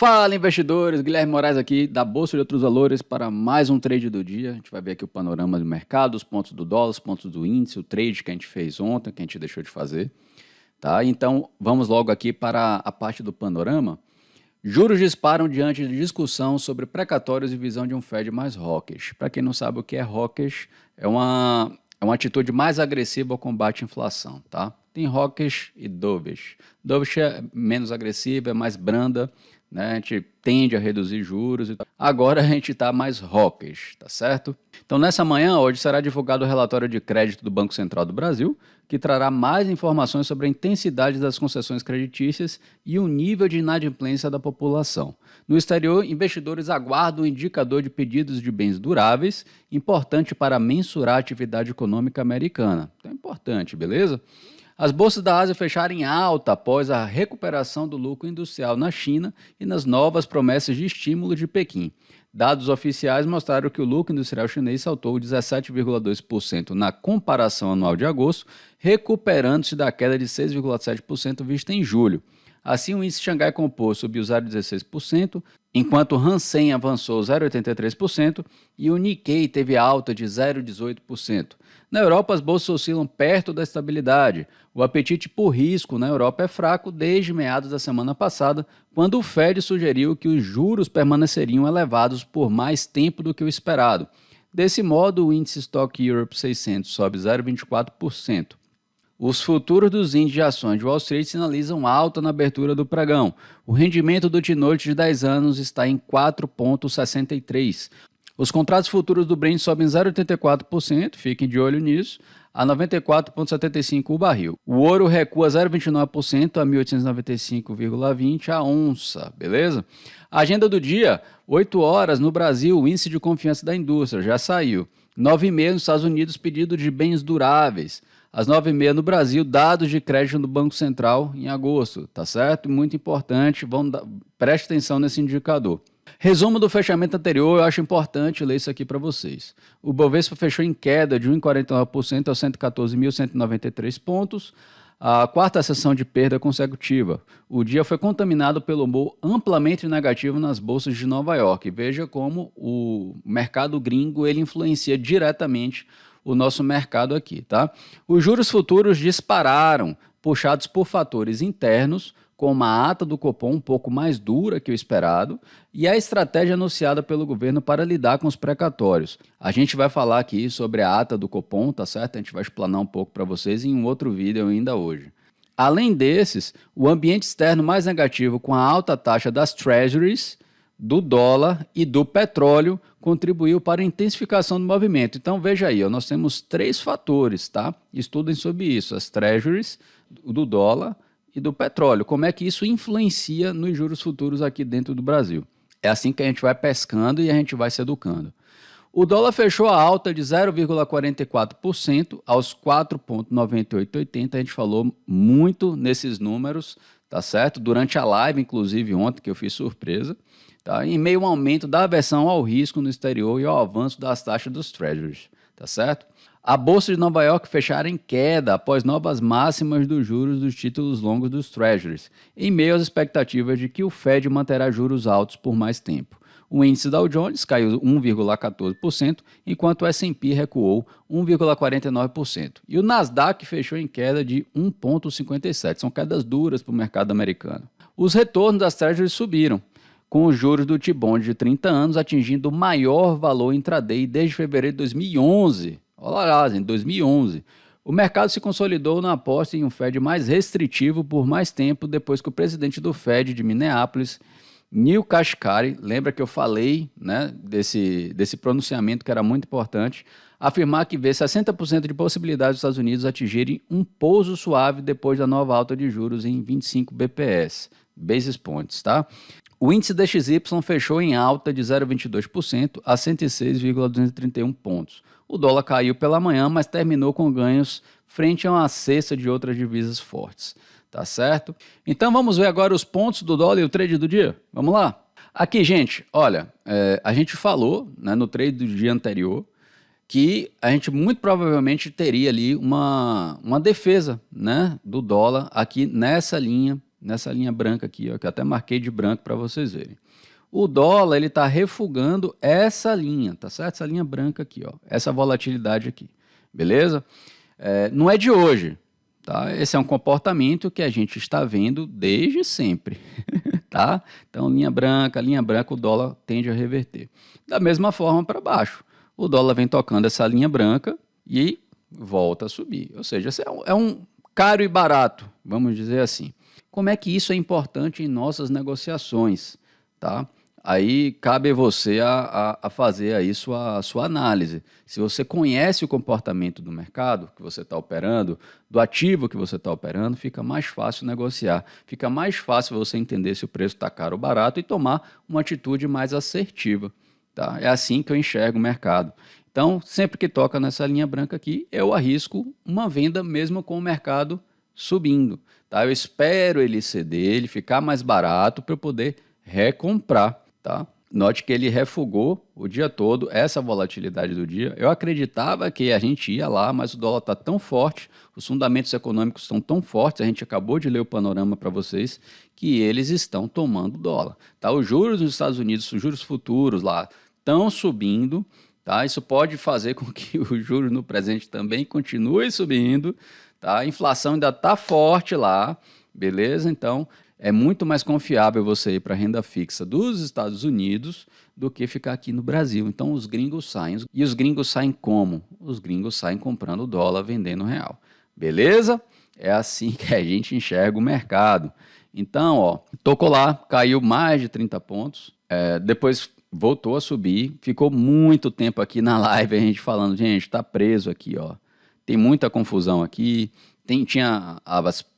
Fala, investidores! Guilherme Moraes aqui da Bolsa de Outros Valores para mais um trade do dia. A gente vai ver aqui o panorama do mercado, os pontos do dólar, os pontos do índice, o trade que a gente fez ontem, que a gente deixou de fazer. Tá? Então, vamos logo aqui para a parte do panorama. Juros disparam diante de discussão sobre precatórios e visão de um Fed mais hawkish. Para quem não sabe o que é hawkish, é uma atitude mais agressiva ao combate à inflação. Tá? Tem hawkish e dovish. Dovish é menos agressiva, é mais branda, né? A gente tende a reduzir juros. Agora a gente está mais hawkish, tá certo? Então nessa manhã, hoje será divulgado o relatório de crédito do Banco Central do Brasil, que trará mais informações sobre a intensidade das concessões creditícias e o nível de inadimplência da população. No exterior, investidores aguardam o indicador de pedidos de bens duráveis, importante para mensurar a atividade econômica americana. Então é importante, beleza? As bolsas da Ásia fecharam em alta após a recuperação do lucro industrial na China e nas novas promessas de estímulo de Pequim. Dados oficiais mostraram que o lucro industrial chinês saltou 17,2% na comparação anual de agosto, recuperando-se da queda de 6,7% vista em julho. Assim, o índice Xangai Composto subiu 0,16%, enquanto o Hansen avançou 0,83% e o Nikkei teve alta de 0,18%. Na Europa, as bolsas oscilam perto da estabilidade. O apetite por risco na Europa é fraco desde meados da semana passada, quando o Fed sugeriu que os juros permaneceriam elevados por mais tempo do que o esperado. Desse modo, o índice Stock Europe 600 sobe 0,24%. Os futuros dos índices de ações de Wall Street sinalizam alta na abertura do pregão. O rendimento do T-Note de 10 anos está em 4,63. Os contratos futuros do Brent sobem 0,84%, fiquem de olho nisso, a 94,75 o barril. O ouro recua 0,29% a 1.895,20 a onça, beleza? A agenda do dia, 8 horas no Brasil, o índice de confiança da indústria já saiu. 9h30 nos Estados Unidos, pedido de bens duráveis. Às 9h30 no Brasil, dados de crédito do Banco Central em agosto, tá certo? Muito importante, preste atenção nesse indicador. Resumo do fechamento anterior, eu acho importante ler isso aqui para vocês. O Bovespa fechou em queda de 1,49% aos 114.193 pontos, a quarta sessão de perda consecutiva. O dia foi contaminado pelo humor amplamente negativo nas bolsas de Nova York. Veja como o mercado gringo ele influencia diretamente o nosso mercado aqui, tá? Os juros futuros dispararam, puxados por fatores internos, como a ata do Copom um pouco mais dura que o esperado e a estratégia anunciada pelo governo para lidar com os precatórios. A gente vai falar aqui sobre a ata do Copom, tá certo? A gente vai explanar um pouco para vocês em um outro vídeo ainda hoje. Além desses, o ambiente externo mais negativo com a alta taxa das treasuries, do dólar e do petróleo contribuiu para a intensificação do movimento. Então veja aí, nós temos 3 fatores, tá? Estudem sobre isso, as treasuries, do dólar e do petróleo. Como é que isso influencia nos juros futuros aqui dentro do Brasil? É assim que a gente vai pescando e a gente vai se educando. O dólar fechou a alta de 0,44% aos 4,9880. A gente falou muito nesses números, tá certo? Durante a live, inclusive ontem, que eu fiz surpresa, tá? Em meio ao aumento da aversão ao risco no exterior e ao avanço das taxas dos treasuries, tá certo? A Bolsa de Nova York fechara em queda após novas máximas dos juros dos títulos longos dos treasuries, em meio às expectativas de que o Fed manterá juros altos por mais tempo. O índice Dow Jones caiu 1,14%, enquanto o S&P recuou 1,49%. E o Nasdaq fechou em queda de 1,57%. São quedas duras para o mercado americano. Os retornos das treasuries subiram, com os juros do T-Bond de 30 anos atingindo o maior valor intraday desde fevereiro de 2011. Olha lá, em 2011. O mercado se consolidou na aposta em um Fed mais restritivo por mais tempo depois que o presidente do Fed de Minneapolis, Neil Kashkari, lembra que eu falei, né, desse pronunciamento que era muito importante, afirmar que vê 60% de possibilidade dos Estados Unidos atingirem um pouso suave depois da nova alta de juros em 25 BPS, basis points, tá? O índice DXY fechou em alta de 0,22% a 106,231 pontos. O dólar caiu pela manhã, mas terminou com ganhos frente a uma cesta de outras divisas fortes. Tá certo? Então vamos ver agora os pontos do dólar e o trade do dia. Vamos lá? Aqui, gente, olha, a gente falou, né, no trade do dia anterior que a gente muito provavelmente teria ali uma defesa, né, do dólar aqui nessa linha nessa linha branca aqui, ó, que eu até marquei de branco para vocês verem. O dólar, ele está refugando essa linha, tá certo? Essa linha branca aqui, ó, essa volatilidade aqui, beleza? Não é de hoje, tá? Esse é um comportamento que a gente está vendo desde sempre, tá? Então, linha branca, o dólar tende a reverter. Da mesma forma para baixo, o dólar vem tocando essa linha branca e volta a subir. Ou seja, é um caro e barato, vamos dizer assim. Como é que isso é importante em nossas negociações, tá? Aí cabe você a fazer aí sua análise. Se você conhece o comportamento do mercado que você está operando, do ativo que você está operando, fica mais fácil negociar. Fica mais fácil você entender se o preço está caro ou barato e tomar uma atitude mais assertiva. Tá? É assim que eu enxergo o mercado. Então, sempre que toca nessa linha branca aqui, eu arrisco uma venda mesmo com o mercado subindo. Tá? Eu espero ele ceder, ele ficar mais barato para eu poder recomprar. Tá? Note que ele refugou o dia todo essa volatilidade do dia. Eu acreditava que a gente ia lá, mas o dólar está tão forte, os fundamentos econômicos estão tão fortes, a gente acabou de ler o panorama para vocês, que eles estão tomando dólar. Tá? Os juros nos Estados Unidos, os juros futuros lá, estão subindo. Tá? Isso pode fazer com que os juros no presente também continuem subindo. Tá? A inflação ainda está forte lá, beleza? Então, é muito mais confiável você ir para a renda fixa dos Estados Unidos do que ficar aqui no Brasil. Então, os gringos saem. E os gringos saem como? Os gringos saem comprando dólar, vendendo real. Beleza? É assim que a gente enxerga o mercado. Então, ó, tocou lá, caiu mais de 30 pontos. Depois voltou a subir. Ficou muito tempo aqui na live a gente falando, gente, tá preso aqui, ó. Tem muita confusão aqui. Tinha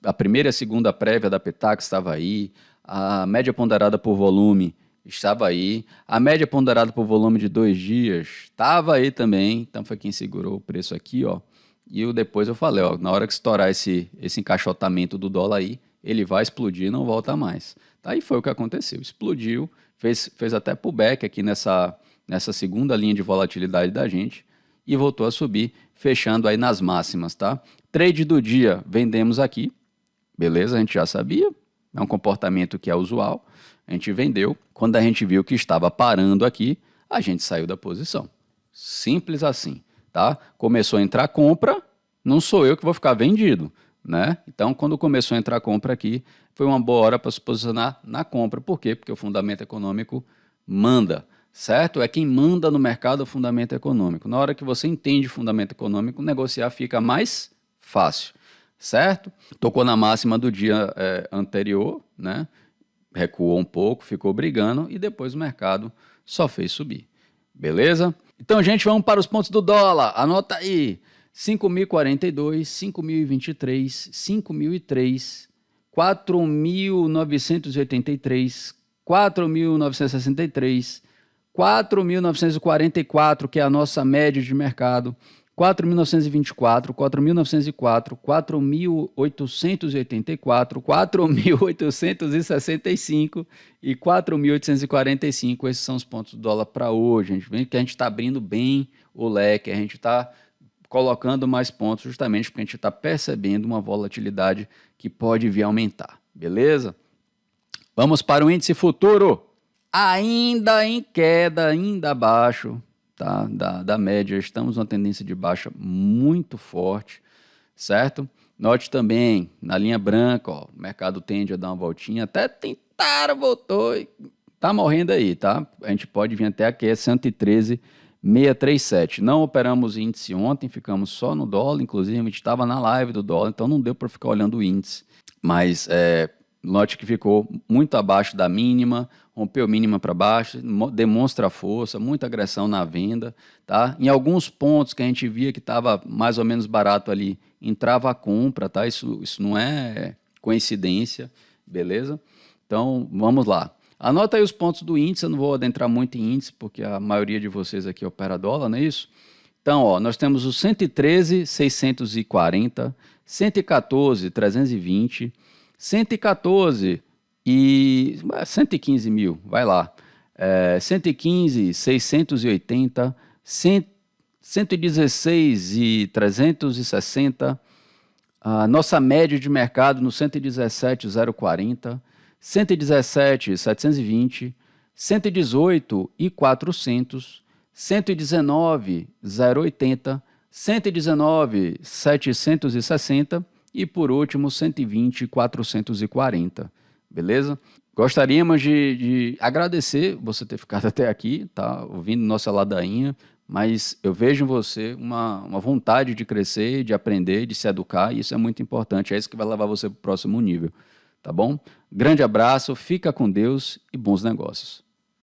a primeira e a segunda prévia da Petax estava aí, a média ponderada por volume estava aí, a média ponderada por volume de 2 dias estava aí também, então foi quem segurou o preço aqui, ó. E depois eu falei, ó, na hora que estourar esse encaixotamento do dólar aí, ele vai explodir e não volta mais. Tá? E foi o que aconteceu, explodiu, fez até pullback aqui nessa segunda linha de volatilidade da gente e voltou a subir, fechando aí nas máximas, tá? Trade do dia, vendemos aqui, beleza? A gente já sabia, é um comportamento que é usual. A gente vendeu, quando a gente viu que estava parando aqui, a gente saiu da posição. Simples assim, tá? Começou a entrar compra, não sou eu que vou ficar vendido, né? Então, quando começou a entrar compra aqui, foi uma boa hora para se posicionar na compra. Por quê? Porque o fundamento econômico manda. Certo? É quem manda no mercado o fundamento econômico. Na hora que você entende o fundamento econômico, negociar fica mais fácil, certo? Tocou na máxima do dia anterior, né? Recuou um pouco, ficou brigando e depois o mercado só fez subir. Beleza? Então, gente, vamos para os pontos do dólar. Anota aí. 5.042, 5.023, 5.003, 4.983, 4.963, 4.944, que é a nossa média de mercado, 4.924, 4.904, 4.884, 4.865 e 4.845. Esses são os pontos do dólar para hoje. A gente vê que a gente está abrindo bem o leque, a gente está colocando mais pontos justamente porque a gente está percebendo uma volatilidade que pode vir a aumentar. Beleza? Vamos para o índice futuro. Ainda em queda, ainda abaixo, tá? da média, estamos numa tendência de baixa muito forte, certo? Note também, na linha branca, ó, o mercado tende a dar uma voltinha, até tentaram, voltou e tá morrendo aí, tá? A gente pode vir até aqui, 113,637. Não operamos índice ontem, ficamos só no dólar, inclusive a gente estava na live do dólar, então não deu para ficar olhando o índice, mas note que ficou muito abaixo da mínima, rompeu mínima para baixo, demonstra força, muita agressão na venda, tá? Em alguns pontos que a gente via que estava mais ou menos barato ali, entrava a compra, tá? Isso não é coincidência, beleza? Então, vamos lá. Anota aí os pontos do índice, eu não vou adentrar muito em índice, porque a maioria de vocês aqui opera dólar, não é isso? Então, ó, nós temos o 113,640, 114,320, 114 e 115 mil, vai lá, 115,680, 116 e 360, A nossa média de mercado no 117,040, 117,720, 118,400, 119,080, 119,760 e, por último, 120,440. Beleza? Gostaríamos de agradecer você ter ficado até aqui, tá? Ouvindo nossa ladainha, mas eu vejo em você uma vontade de crescer, de aprender, de se educar, e isso é muito importante, é isso que vai levar você para o próximo nível, tá bom? Grande abraço, fica com Deus e bons negócios.